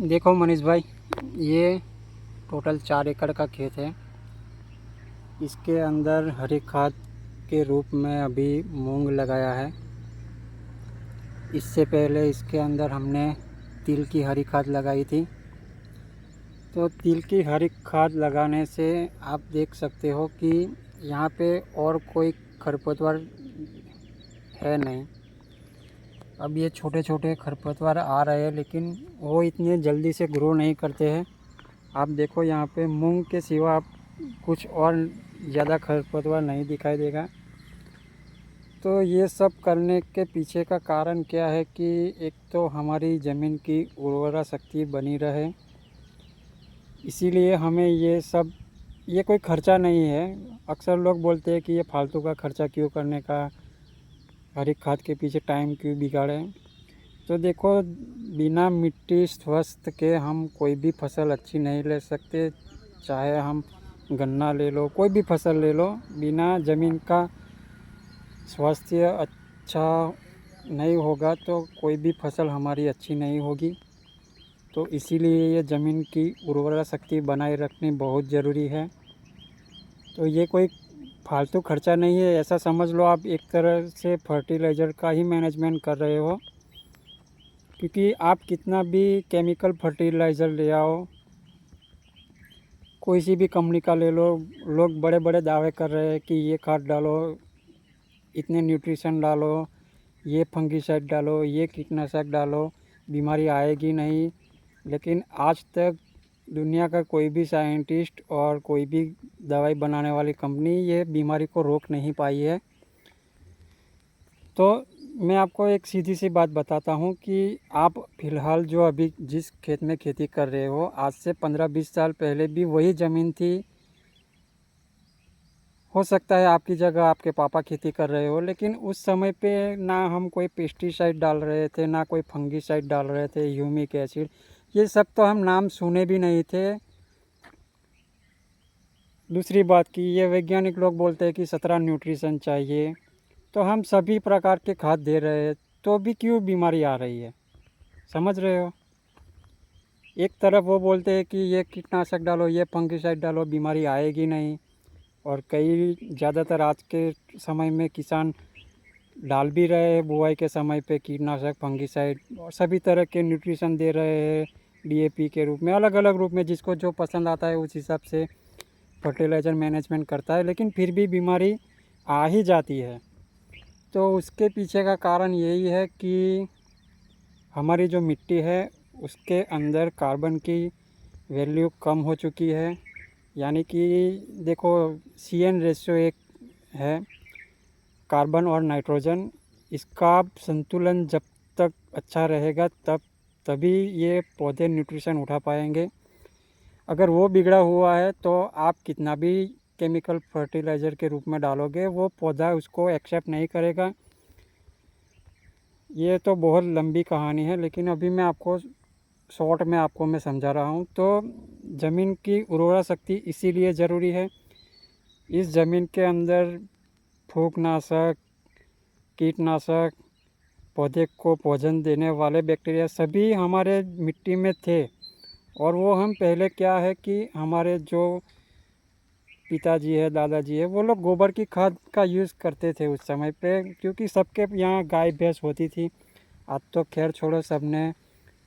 देखो मनीष भाई, ये टोटल 4 एकड़ का खेत है। इसके अंदर हरी खाद के रूप में अभी मूंग लगाया है। इससे पहले इसके अंदर हमने तिल की हरी खाद लगाई थी। तो तिल की हरी खाद लगाने से आप देख सकते हो कि यहाँ पे और कोई खरपतवार है नहीं। अब ये छोटे छोटे खरपतवार आ रहे हैं, लेकिन वो इतने जल्दी से ग्रो नहीं करते हैं। आप देखो यहाँ पे मूंग के सिवा आप कुछ और ज़्यादा खरपतवार नहीं दिखाई देगा। तो ये सब करने के पीछे का कारण क्या है कि एक तो हमारी ज़मीन की उर्वरा शक्ति बनी रहे, इसीलिए हमें ये कोई खर्चा नहीं है। अक्सर लोग बोलते हैं कि ये फालतू का खर्चा क्यों करने का, हरी खाद के पीछे टाइम क्यों बिगाड़े। तो देखो, बिना मिट्टी स्वस्थ के हम कोई भी फसल अच्छी नहीं ले सकते। चाहे हम गन्ना ले लो, कोई भी फसल ले लो, बिना ज़मीन का स्वास्थ्य अच्छा नहीं होगा तो कोई भी फसल हमारी अच्छी नहीं होगी। तो इसीलिए ये ज़मीन की उर्वरा शक्ति बनाए रखनी बहुत ज़रूरी है। तो ये कोई फालतू खर्चा नहीं है, ऐसा समझ लो आप एक तरह से फर्टिलाइज़र का ही मैनेजमेंट कर रहे हो। क्योंकि आप कितना भी केमिकल फर्टिलाइज़र ले आओ, कोई सी भी कंपनी का ले लो, लोग बड़े बड़े दावे कर रहे हैं कि ये खाद डालो, इतने न्यूट्रिशन डालो, ये फंगीसाइड डालो, ये कीटनाशक डालो, बीमारी आएगी नहीं। लेकिन आज तक दुनिया का कोई भी साइंटिस्ट और कोई भी दवाई बनाने वाली कंपनी ये बीमारी को रोक नहीं पाई है। तो मैं आपको एक सीधी सी बात बताता हूँ कि आप फ़िलहाल जो अभी जिस खेत में खेती कर रहे हो, आज से 15-20 साल पहले भी वही ज़मीन थी। हो सकता है आपकी जगह आपके पापा खेती कर रहे हो, लेकिन उस समय पे ना हम कोई पेस्टिसाइड डाल रहे थे, ना कोई फंगीसाइड डाल रहे थे, ह्यूमिक एसिड, ये सब तो हम नाम सुने भी नहीं थे। दूसरी बात कि ये वैज्ञानिक लोग बोलते हैं कि 17 न्यूट्रिशन चाहिए, तो हम सभी प्रकार के खाद दे रहे हैं, तो भी क्यों बीमारी आ रही है, समझ रहे हो। एक तरफ वो बोलते हैं कि ये कीटनाशक डालो, ये फंगीसाइड डालो, बीमारी आएगी नहीं। और कई ज़्यादातर आज के समय में किसान डाल भी रहे हैं बुआई के समय पे कीटनाशक, फंगीसाइड और सभी तरह के न्यूट्रिशन दे रहे हैं डीएपी के रूप में, अलग अलग रूप में, जिसको जो पसंद आता है उस हिसाब से फर्टिलाइज़र मैनेजमेंट करता है, लेकिन फिर भी बीमारी आ ही जाती है। तो उसके पीछे का कारण यही है कि हमारी जो मिट्टी है उसके अंदर कार्बन की वैल्यू कम हो चुकी है। यानी कि देखो, CN रेशियो एक है, कार्बन और नाइट्रोजन, इसका संतुलन जब तक अच्छा रहेगा तभी ये पौधे न्यूट्रिशन उठा पाएंगे। अगर वो बिगड़ा हुआ है तो आप कितना भी केमिकल फर्टिलाइज़र के रूप में डालोगे, वो पौधा उसको एक्सेप्ट नहीं करेगा। ये तो बहुत लंबी कहानी है, लेकिन अभी मैं आपको शॉर्ट में आपको मैं समझा रहा हूँ। तो ज़मीन की उर्वरा शक्ति इसीलिए ज़रूरी है। इस ज़मीन के अंदर फूगनाशक, कीटनाशक, पौधे को भोजन देने वाले बैक्टीरिया सभी हमारे मिट्टी में थे। और वो हम पहले क्या है कि हमारे जो पिताजी है, दादाजी है, वो लोग गोबर की खाद का यूज़ करते थे उस समय पे, क्योंकि सबके यहाँ गाय भैंस होती थी। आज तो खैर छोड़ो, सब ने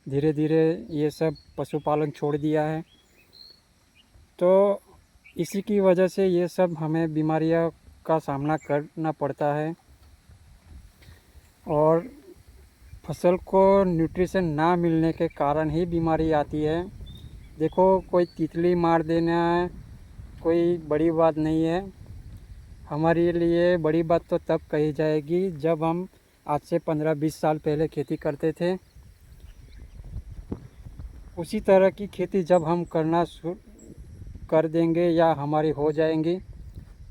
धीरे धीरे ये सब पशुपालन छोड़ दिया है। तो इसी की वजह से ये सब हमें बीमारियों का सामना करना पड़ता है और फसल को न्यूट्रिशन ना मिलने के कारण ही बीमारी आती है। देखो, कोई तितली मार देना कोई बड़ी बात नहीं है। हमारे लिए बड़ी बात तो तब कही जाएगी जब हम आज से 15-20 साल पहले खेती करते थे। उसी तरह की खेती जब हम करना कर देंगे या हमारी हो जाएंगी,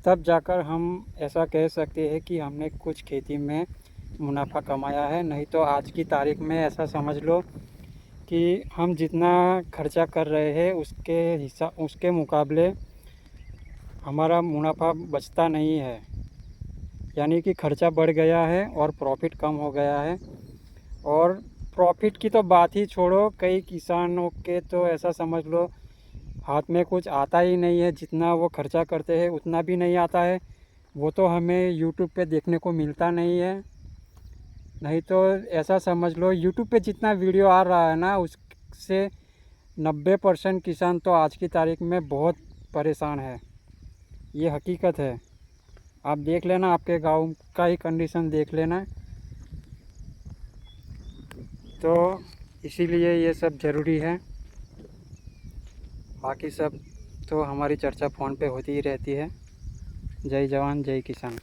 तब जाकर हम ऐसा कह सकते हैं कि हमने कुछ खेती में मुनाफा कमाया है। नहीं तो आज की तारीख में ऐसा समझ लो कि हम जितना खर्चा कर रहे हैं उसके मुकाबले हमारा मुनाफा बचता नहीं है। यानी कि खर्चा बढ़ गया है और प्रॉफिट कम हो गया है। और प्रॉफिट की तो बात ही छोड़ो, कई किसानों के तो ऐसा समझ लो हाथ में कुछ आता ही नहीं है, जितना वो खर्चा करते हैं उतना भी नहीं आता है। वो तो हमें यूट्यूब पे देखने को मिलता नहीं है। नहीं तो ऐसा समझ लो यूट्यूब पे जितना वीडियो आ रहा है ना, उससे 90% किसान तो आज की तारीख में बहुत परेशान है। ये हकीकत है। आप देख लेना, आपके गांव का ही कंडीशन देख लेना। तो इसीलिए ये सब ज़रूरी है। बाकी सब तो हमारी चर्चा फ़ोन पे होती ही रहती है। जय जवान जय किसान।